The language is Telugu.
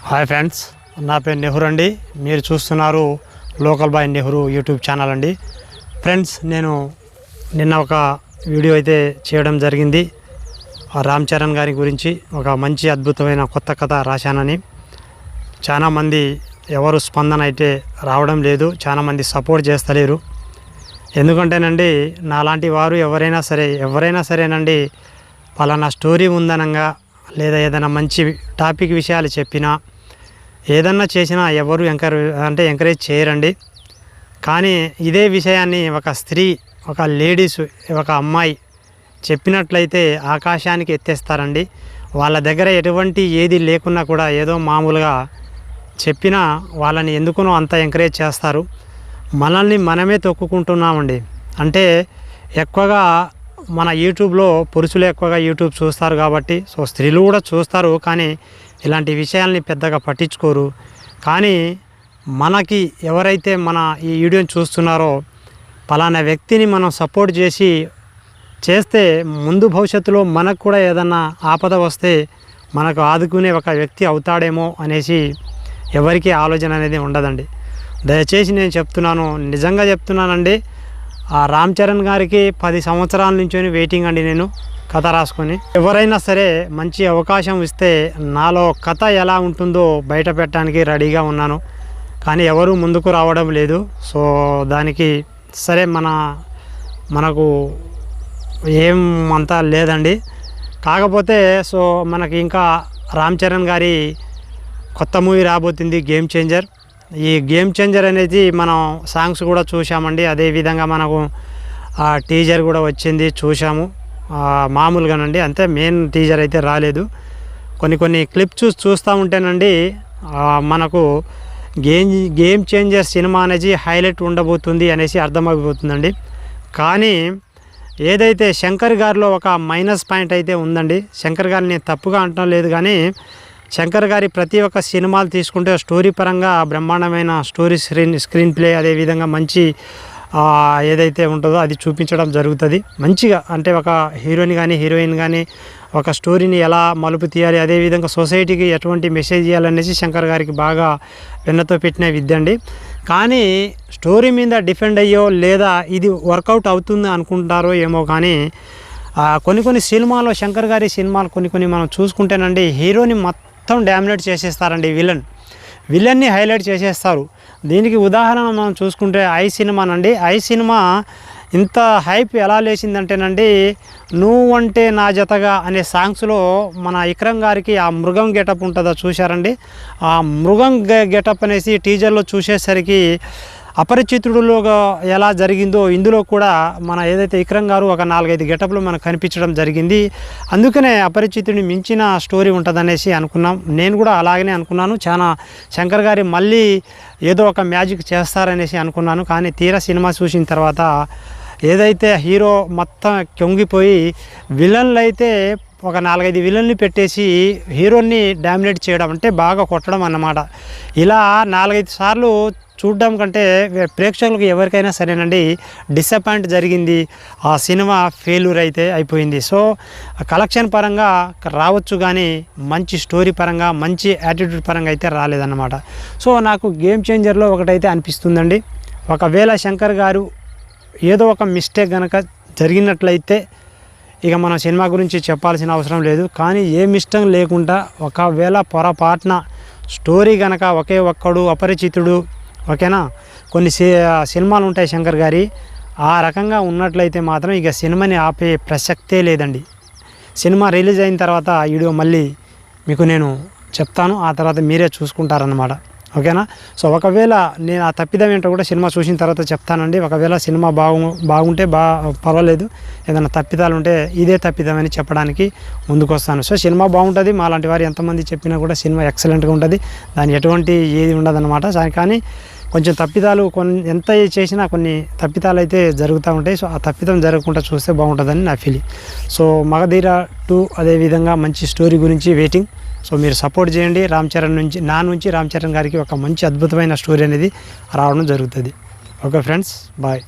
హాయ్ ఫ్రెండ్స్, నా పేరు నెహ్రూ అండి. మీరు చూస్తున్నారు local boy Nehru YouTube channel అండి. ఫ్రెండ్స్, నేను నిన్న ఒక వీడియో అయితే చేయడం జరిగింది. రామ్ చరణ్ గారి గురించి ఒక మంచి అద్భుతమైన కొత్త కథ రాశానని. చాలామంది ఎవరు స్పందన అయితే రావడం లేదు, చాలామంది సపోర్ట్ చేస్తలేరు. ఎందుకంటేనండి, నాలాంటి వారు ఎవరైనా సరేనండి, పలానా స్టోరీ ఉందనంగా లేదా ఏదైనా మంచి టాపిక్ విషయాలు చెప్పినా ఏదన్నా చేసినా ఎవరు ఎంకరేజ్ చేయరండి. కానీ ఇదే విషయాన్ని ఒక స్త్రీ, ఒక లేడీస్, ఒక అమ్మాయి చెప్పినట్లయితే ఆకాశానికి ఎత్తేస్తారండి. వాళ్ళ దగ్గర ఎటువంటి ఏది లేకున్నా కూడా ఏదో మామూలుగా చెప్పినా వాళ్ళని ఎందుకునో అంత ఎంకరేజ్ చేస్తారు. మనల్ని మనమే తొక్కుకుంటున్నామండి. అంటే ఎక్కువగా మన యూట్యూబ్లో పురుషులు ఎక్కువగా యూట్యూబ్ చూస్తారు కాబట్టి, సో స్త్రీలు కూడా చూస్తారు, కానీ ఇలాంటి విషయాల్ని పెద్దగా పట్టించుకోరు. కానీ మనకి ఎవరైతే మన ఈ వీడియోని చూస్తున్నారో పలానా వ్యక్తిని మనం సపోర్ట్ చేస్తే ముందు భవిష్యత్తులో మనకు కూడా ఏదన్నా ఆపద వస్తే మనకు ఆదుకునే ఒక వ్యక్తి అవుతాడేమో అనేసి ఎవరికీ ఆలోచన అనేది ఉండదండి. దయచేసి నేను చెప్తున్నాను, నిజంగా చెప్తున్నానండి. ఆ రామ్ చరణ్ గారికి 10 సంవత్సరాల నుంచి వెయిటింగ్ అండి. నేను కథ రాసుకొని ఎవరైనా సరే మంచి అవకాశం ఇస్తే నాలో కథ ఎలా ఉంటుందో బయట పెట్టడానికి రెడీగా ఉన్నాను. కానీ ఎవరు ముందుకు రావడం లేదు. సో దానికి సరే మనకు ఏం అంతా లేదండి. కాకపోతే సో మనకి ఇంకా రామ్ చరణ్ గారి కొత్త మూవీ రాబోతుంది, గేమ్ చేంజర్. ఈ గేమ్ చేంజర్ అనేది మనం సాంగ్స్ కూడా చూసామండి. అదేవిధంగా మనకు టీజర్ కూడా వచ్చింది, చూసాము మామూలుగానండి. అంతే, మెయిన్ టీజర్ అయితే రాలేదు. కొన్ని క్లిప్ చూస్తూ ఉంటేనండి మనకు గేమ్ చేంజర్ సినిమా అనేది హైలైట్ ఉండబోతుంది అనేసి అర్థమైపోతుందండి. కానీ ఏదైతే శంకర్ గారిలో ఒక మైనస్ పాయింట్ అయితే ఉందండి. శంకర్ గారిని నేను తప్పుగా అంటం లేదు, కానీ శంకర్ గారి ప్రతి ఒక్క సినిమాలు తీసుకుంటే స్టోరీ పరంగా బ్రహ్మాండమైన స్క్రీన్ ప్లే, అదేవిధంగా మంచి ఏదైతే ఉంటుందో అది చూపించడం జరుగుతుంది మంచిగా. అంటే ఒక హీరోయిన్ కానీ ఒక స్టోరీని ఎలా మలుపు తీయాలి, అదేవిధంగా సొసైటీకి ఎటువంటి మెసేజ్ ఇవ్వాలనేసి శంకర్ గారికి బాగా వెన్నతో పెట్టిన విద్య అండి. కానీ స్టోరీ మీద డిపెండ్ అయ్యో లేదా ఇది వర్కౌట్ అవుతుంది అనుకుంటారో ఏమో, కానీ కొన్ని సినిమాల్లో శంకర్ గారి సినిమాలు కొన్ని మనం చూసుకుంటేనండి హీరోని మొత్తం డామినేట్ చేసేస్తారండి. విలన్ని హైలైట్ చేసేస్తారు. దీనికి ఉదాహరణ మనం చూసుకుంటే ఐ సినిమానండి. ఐ సినిమా ఇంత హైప్ ఎలా లేచిందంటేనండి, నువ్వంటే నా జతగా అనే సాంగ్స్లో మన విక్రమ్ గారికి ఆ మృగం గెటప్ ఉంటుందో చూశారండి. ఆ మృగం గెటప్ అనేసి టీజర్లో చూసేసరికి అపరిచితుడులోగా ఎలా జరిగిందో ఇందులో కూడా మన ఏదైతే విక్రమ్ గారు ఒక 4-5 గెటప్లు మనకు కనిపించడం జరిగింది. అందుకనే అపరిచితుడిని మించిన స్టోరీ ఉంటుందనేసి అనుకున్నాం. నేను కూడా అలాగనే అనుకున్నాను. చాలా శంకర్ గారి మళ్ళీ ఏదో ఒక మ్యాజిక్ చేస్తారనేసి అనుకున్నాను. కానీ తీరా సినిమా చూసిన తర్వాత ఏదైతే హీరో మొత్తం కొంగిపోయి విలన్లు అయితే ఒక 4-5 విలన్ని పెట్టేసి హీరోని డామినేట్ చేయడం అంటే బాగా కొట్టడం అన్నమాట. ఇలా 4-5 సార్లు చూడడం కంటే ప్రేక్షకులకు ఎవరికైనా సరేనండి డిసప్పాయింట్ జరిగింది. ఆ సినిమా ఫెయిల్యూర్ అయితే అయిపోయింది. సో కలెక్షన్ పరంగా రావచ్చు, కానీ మంచి స్టోరీ పరంగా, మంచి యాటిట్యూడ్ పరంగా అయితే రాలేదన్నమాట. సో నాకు గేమ్ చేంజర్లో ఒకటైతే అనిపిస్తుందండి, ఒకవేళ శంకర్ గారు ఏదో ఒక మిస్టేక్ కనుక జరిగినట్లయితే ఇక మనం సినిమా గురించి చెప్పాల్సిన అవసరం లేదు. కానీ ఏ మిస్టేక్ లేకుండా ఒకవేళ పొరపాటున స్టోరీ కనుక ఒకే ఒక్కడు అపరిచితుడు, ఓకేనా, కొన్ని సినిమాలు ఉంటాయి శంకర్ గారి, ఆ రకంగా ఉన్నట్లయితే మాత్రం ఇక సినిమాని ఆపే ప్రసక్తే లేదండి. సినిమా రిలీజ్ అయిన తర్వాత ఆ వీడియో మళ్ళీ మీకు నేను చెప్తాను, ఆ తర్వాత మీరే చూసుకుంటారన్నమాట, ఓకేనా. సో ఒకవేళ నేను ఆ తప్పిదం ఏంటో కూడా సినిమా చూసిన తర్వాత చెప్తానండి. ఒకవేళ సినిమా బాగుంటే పర్వాలేదు, ఏదైనా తప్పిదాలు ఉంటే ఇదే తప్పిదమని చెప్పడానికి ముందుకు వస్తాను. సో సినిమా బాగుంటుంది, మాలాంటి వారు ఎంతమంది చెప్పినా కూడా సినిమా ఎక్సలెంట్గా ఉంటుంది, దాని ఎటువంటి ఏది ఉండదన్నమాట. కానీ కొంచెం తప్పిదాలు ఎంత చేసినా కొన్ని తప్పిదాలు అయితే జరుగుతూ ఉంటాయి. సో ఆ తప్పిదం జరగకుండా చూస్తే బాగుంటుందని నా ఫీలింగ్. సో మగధీర 2 అదేవిధంగా మంచి స్టోరీ గురించి వెయిటింగ్. సో మీరు సపోర్ట్ చేయండి. రామ్ చరణ్ గారికి ఒక మంచి అద్భుతమైన స్టోరీ అనేది రావడం జరుగుతుంది. Okay friends, bye.